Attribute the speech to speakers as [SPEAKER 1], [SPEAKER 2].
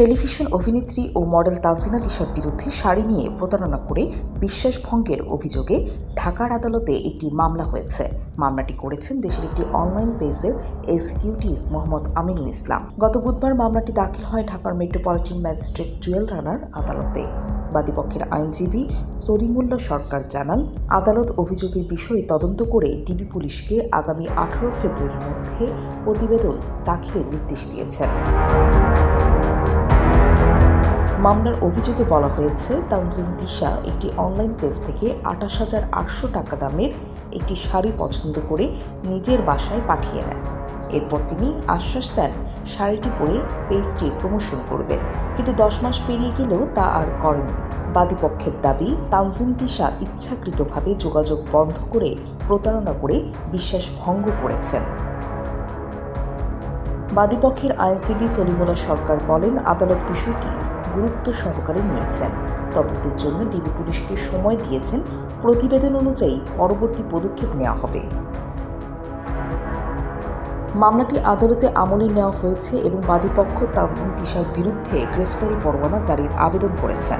[SPEAKER 1] Television অভিনেত্রী ও model Tanzina তিশার বিরুদ্ধে শাড়ি নিয়ে প্রতারণা করে বিশ্বাসভঙ্গের অভিযোগে ঢাকার আদালতে একটি মামলা হয়েছে। মামলাটি করেছেন দেশের একটি অনলাইন পেজের এক্সিকিউটিভ মোহাম্মদ আমিনুল ইসলাম। গত বুধবার মামলাটি দাখিল হয় ঢাকার মেট্রোপলিটন ম্যাজিস্ট্রেট জুয়েল রানার আদালতে। বাদীপক্ষের আইনজীবী সলিমুল্লাহ সরকার জানান, আদালত অভিযোগের বিষয়ে তদন্ত করে ডিবি পুলিশকে আগামী 18 ফেব্রুয়ারির মধ্যে প্রতিবেদন দাখিলের নির্দেশ দিয়েছেন। মামলার অভিযোগে বলা হয়েছে, তানজিন তিশা একটি অনলাইন পেজ থেকে 28,800 টাকা দামের একটি শাড়ি পছন্দ করে নিজের বাসায় পাঠিয়ে নেন। এরপর তিনি আশ্বাস দেন শাড়িটি পরে পেজটির প্রমোশন করবেন, কিন্তু 10 মাস পেরিয়ে গেলেও তা আর করেননি। বাদীপক্ষের দাবি, তানজিন তিশা ইচ্ছাকৃতভাবে যোগাযোগ বন্ধ করে প্রতারণা করে বিশ্বাস ভঙ্গ করেছেন। বাদীপক্ষের আইনজীবী সলিমুল্লাহ সরকার বলেন, আদালত বিষয়টি গুরুত্ব সহকারে নিয়েছেন। তদন্তের জন্য ডিবি পুলিশকে সময় দিয়েছেন। প্রতিবেদন অনুযায়ী পরবর্তী পদক্ষেপ নেওয়া হবে। মামলাটি আদালতে আমলে নেওয়া হয়েছে এবং বাদীপক্ষ তানজিন তিশার বিরুদ্ধে গ্রেফতারি পরোয়ানা জারির আবেদন করেছেন।